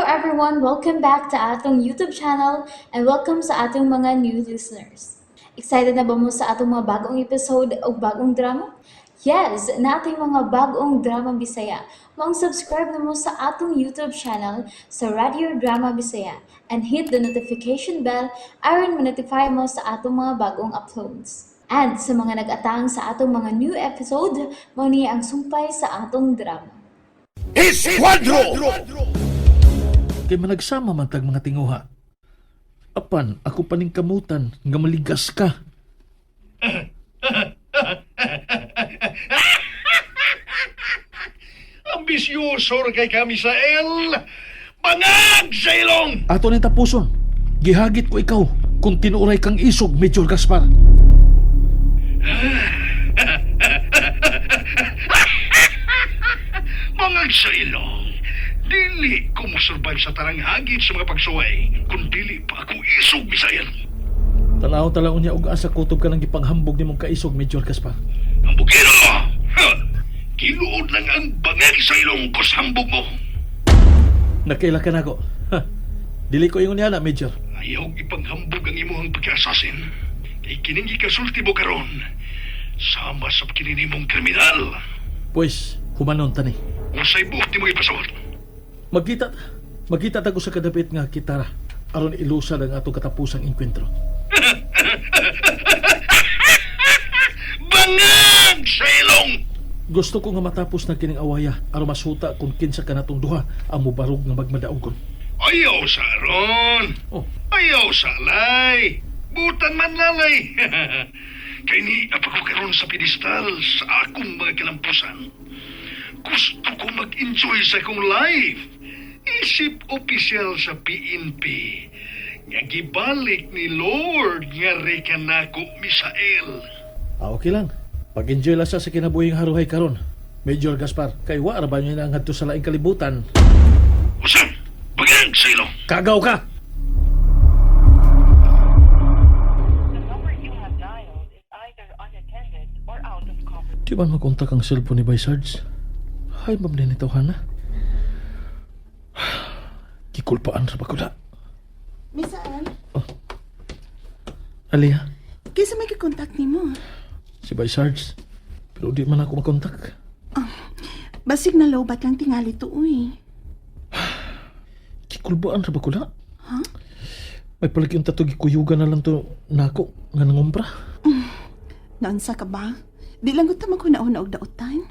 everyone, welcome back to atong YouTube channel and welcome sa atong mga new listeners. Excited na ba mo sa atong mga bagong episode o bagong drama? Yes, na ating mga bagong drama Bisaya. Mag-subscribe na mo sa atong YouTube channel sa Radio Drama Bisaya and hit the notification bell aron ma-notify mo sa atong mga bagong uploads. And sa mga nag-atang sa atong mga new episode, mo niya ang sumpay sa atong drama. Esquadro! Kay managsama man tag mga tinguha. Apan, ako paning kamutan nga maligas ka. Ambisyoso kay kami sa El. Bangag sa ilong! Ato ni tapuson, gihagit ko ikaw kung tinuray kang isog, Major Gaspar. Bangag sa ilong. Dili ko mo-survive sa tarang hagit sa mga pagsuway kung dili pa ako isog, Misael. Tanaw-talaon niya og asa kutob ka ng ipanghambog ni mong kaisog, Major Gaspar. Ang bukino! Kiluod lang ang bangag sa ilong ko sa hambog mo. Nakaila ka na ko. Dili ko ingon niya na, Major. Ayaw ipanghambog ang imuhang pagka-assassin. Kay kining ikasulti mo karon. Sama sa kininimong kriminal. Pues, humanon tani. Usay buhok di mo ipasawat. Magkita tago sa kadapit nga kitara aron ilusad ang atong katapusang inkwentro. Bangag sa ilong! Gusto ko nga matapos na kining awaya aron masuta kung kinsa kanatong duha ang mubarog nga magmadaugon. Ayaw sa aron! Oh, Ayaw sa alay! Butan man lalay! Kay ni ako karon sa pedestal sa akong mga kilampusan. Gusto ko mag-enjoy sa akong life. Isip opisyal sa PNP. Nga gibalik ni Lord nga reka nako, Misael. okay lang. Pag-enjoy lang sa kinabuhing haruhay karon. Major Gaspar, kay wa ra ba niya na ngadto sa laing kalibutan? Usan! Bagag sa ilong! Kagaw ka! The number you have dialed is either unattended or out of coverage. Di ba makontak ang cellphone ni Bay Sarge? Hay, ma'am din ito, Hana. Kikulpaan sa bakula. Misaan, Aliyah, kaysa may kakontak ni mo. si Bay Sarge. Pero di man ako makontak. Basig na lobat lang tingali to, uy. Kikulpaan sa bakula. Ha? May palagi yung tatog ikuyugan na lang to nako nga nangumpra. Naansa ka ba? Di lang ko tamang hunauna og dautan.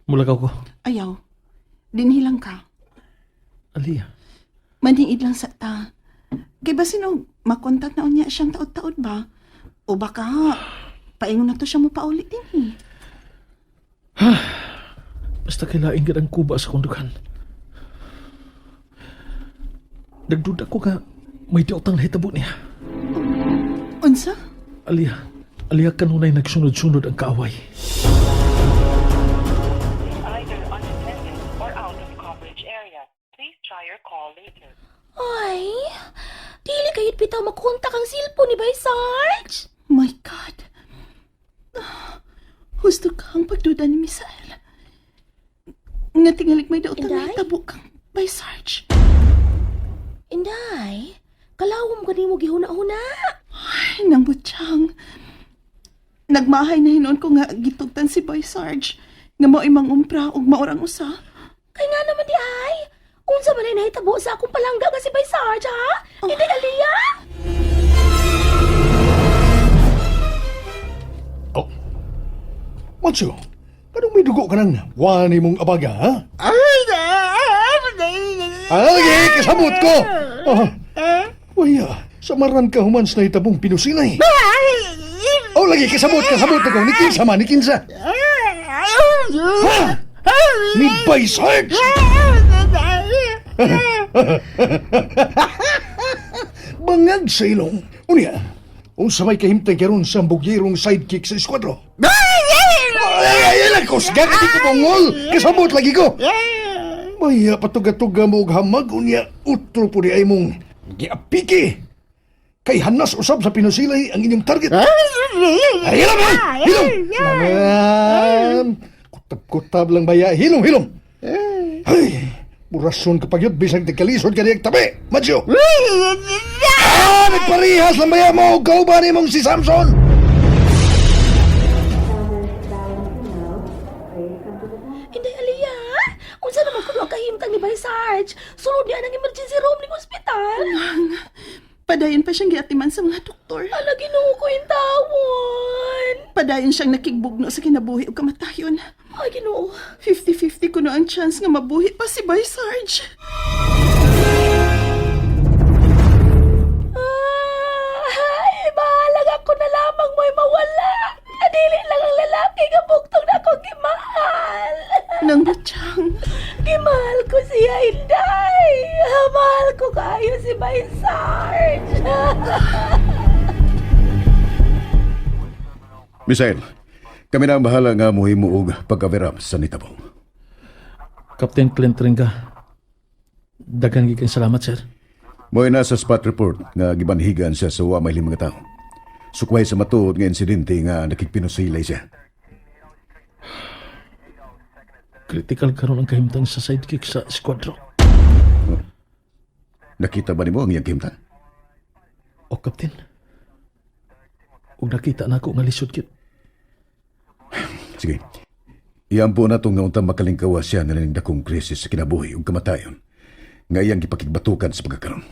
Mulagaw ko. Ayaw, dinhilang ka. Aliyah, Maningid lang sa ta. Kay ba sino makontak na unya siyang taod-taod ba? O baka, paingon na to siya mo paulit din basta kailaing ka ang kuba sa kondukan. Nagduda ko nga may diotang hitabo niya. Unsa? Aliyah kanunay nagsunod-sunod ang kaaway. Is either unattended or out of coverage area. Please try your call later. Ay, dili kayit bitaw makontak ang cellphone ni Bay Sarge. My God. Husto ka ang pagduda ni Misael. Nga tingalik may dautan na Inday? hitabo kang by Sarge. Inday, kalawom ka ni mo gihuna-huna. Ay, nang butsyang. Nagmahay na hinon ko nga gitugtan si Boy Sarge. Nga mo imang umpra ug maorang usa. Kay nga naman di ay, unsa man ay nahitabo sa akong palangga nga si Bay Sarge, ha? Hindi, Aliyah? Oh. Manso, kanong may dugo ka nang wani mong abaga, ha? Ay, kasabot ko! Waya, samaran ka humans na itabong pinusilay. Oh, lagi, kasabot na ko. Ni Kinsa man, ni Kinsa. Ha? Ni Bay Sarge! Bangag sa ilong. Unya, unsa may kahimtay karon sa bugirong sidekick sa esquadro. Ay, lakos, gagati ko mongol. Kasabot lagi ko. Maya patuga-tuga mo og hamag unya utro po di ay mong giapiki. Kay hanas usab sa pinusilay ang inyong target. Ay, hilom! Hilom! Kutab-kutab lang baya. Hilom! Ay, Burason ka pagyod bisag nagkalisod ka niyang tabi. Macho! Nagparihas lang baya mo kauban ni mong si Samson! Inday Aliyah, unsa naman kuno ang kahimtang ni Bay Sarge? Sulod niya ng emergency room ng ospital. Padayon pa siyang giatiman sa mga doktor. Ala, Ginoo ko yung tawon. Padayon siyang nakigbugno sa kinabuhi o kamatayon. Ay, Ginoo. 50-50 kuno ang chance nga mabuhi pa si Bay Sarge. Ay, bahalag ako na lamang mo'y mawala. Adili lang ang lalaki nga buktong na akong gimahal. Nang butyang. Gimahal ko siya, Inday. Mahal ko kayo si Bay Sarge. Misael, kami na ang bahala nga muhimuog pagkaveram sa nitabong. Captain Clint Ringa, dagan gikan salamat, sir. Mo'y nasa spot report nga gibanhigan siya sa wa may 5 tao. Sukway sa matuod nga insidente nga nakikpinusilay siya. Critical karon ang kahimtang sa sidekick sa squadron. Nakita ba nimo ang iyang kimtan? O, Captain, ug nakita na ako nga lisod kit. Sige. Iyan po na itong nga untang makalingkawa siya na naning dakong krisis sa kinabuhi ug kamatayon nga iyang gipakigbatukan sa pagkakaroon.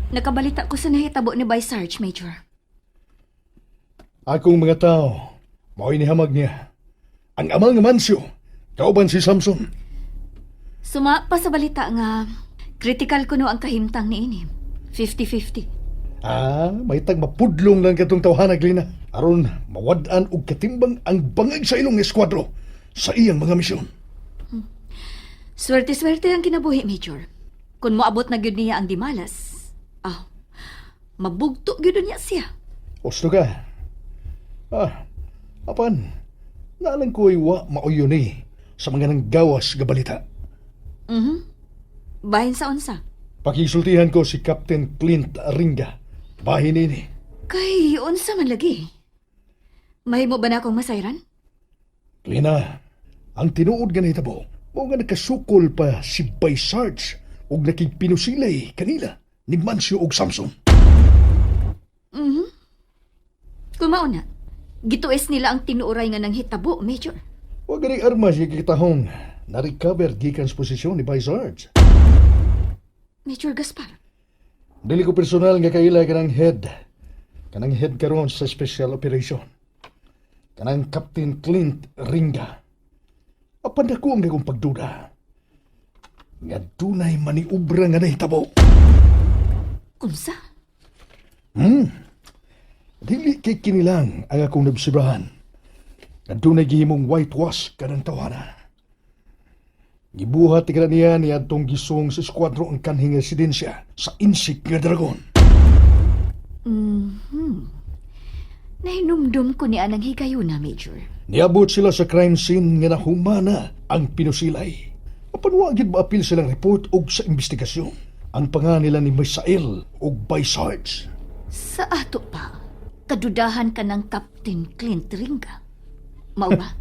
Nakabalita ko sa nahitabo ni Bay Sarge, Major. Akong mga tao, mao'y nihamag niya. Ang amang Mancio, kauban si Samson. Suma pa sa balita nga critical kuno ang kahimtang niini. 50-50. May tag mapudlong lang katong tawhanag lina. Aron mawad-an og katimbang ang bangag sa ilong eskwadro sa iyang mga misyon. Swerte-swerte ang kinabuhi, Major. Kung moabot na gyud niya ang dimalas, mabugto gyud niya siya. Osto ka. Apan, naalang ko'y wa maoyon sa mga nanggawas nga balita. Bahin sa unsa? Pakisultihan ko si Captain Clint Ringa. Bahin ini. Kay unsa man lagi? Mahimo ba na akong masayran? Lina, ang tinuod nga nahitabo, mo nga nakasukol pa si Bay Sarge ug nakigpinusilay kanila ni Mancio ug Samson. Kumao na. Gitues nila ang tinuoray nga nang hitabo, Major. Huwag ganing armas yung kitahong na-recover gikan sa posisyon ni Bay Sarge. Major Gaspar. Dili ko personal nga kaila kanang head. Kanang head karon sa special operation. Kanang Captain Clint Ringa. Apan ako ang nagong pagduda. Nga dunay maniubra nga nahitabo. Unsa? Dili kay kinilang ang akong nabsibrahan. Nga dunay gihimong whitewash kanang tawana. Gibuhat ka niya ni atong gisong sa skwadro ang kanhing residensya sa insik nga dragon. Nahinumdum ko ni anang higayuna, Major. Niabot sila sa crime scene nga nahumana ang pinusilay. Apanwagid maapil silang report og sa investigasyon. Ang pangalan nila ni Misael og Bay Sarge. Sa ato pa, kadudahan ka ng Captain Clint Ringa. Mao ba?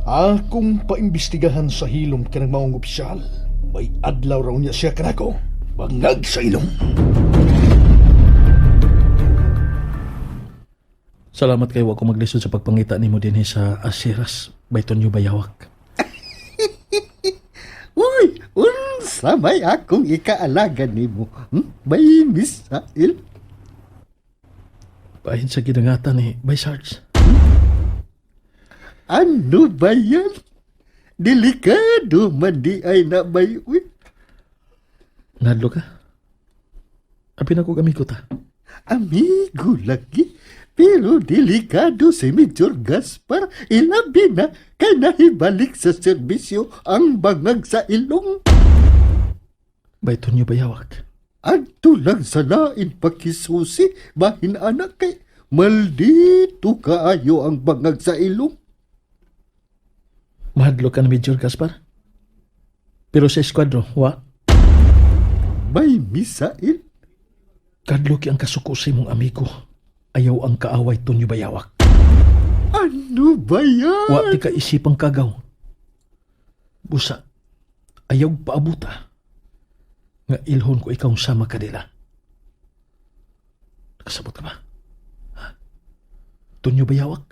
Akong paimbestigahan sa hilom ka ng maong opisyal. May adlaw raw niya siya kanako. Bangag sa ilong. Salamat kayo ako maglisod sa pagpangita nimo dinhi sa Asiras, Bayton New Bayawak. Uy, unsa may akong ikaalaga nimo? Bay Misael? Bahin sa ginangatan ni Bay Sarge. Ano ba yan? Delikado man di ay na bay. Uy, Ngadlo ka? Apin ako gamiko ta. amigo lagi. Pero delikado si Major Gaspar. Ilabi na kay nahibalik sa serbisyo ang bangag sa ilong. Bayton New Bayawak. Adto lang sa lain pakisusi. Bahin anak kay maldito kaayo ang bangag sa ilong. Mahadlo ka na Major Gaspar? Pero sa eskwadro, wa? Bay Misael? Kadlo ki ang kasuko sa imong amigo. Ayaw ang kaaway Tonyo Bayawak. Ano Ato ba yan? Wa ti ka isipang kagaw. Busa, ayaw paabuta. Nga ilhon ko ikaw sama kanila. Nakasabot ka ba? Ha? Tunyo ba yawak?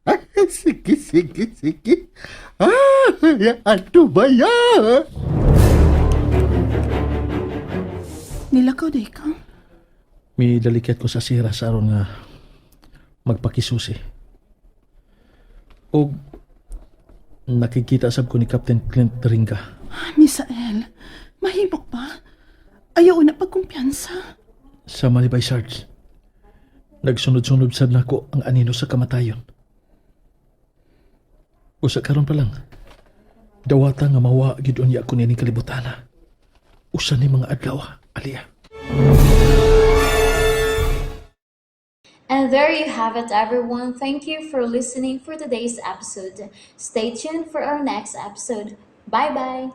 Ah, sige, sige, sige. Ato ba yan? Nilakaw day ka? May dalikat ko sa sira sa aron nga magpakisusi. O nakikita sab ko ni Captain Clint Ringa. Misael, mahimok ba? Ayaw na pagkumpiyansa. Sa Malibay Sarge. Nagsunod-sunod sad nako ang anino sa kamatayon. Usa karon pa lang. Dawata nga mawa gid unya ko nining kalibutana. Usa ni mga adlaw, Alia. And there you have it, everyone. Thank you for listening for today's episode. Stay tuned for our next episode. Bye bye.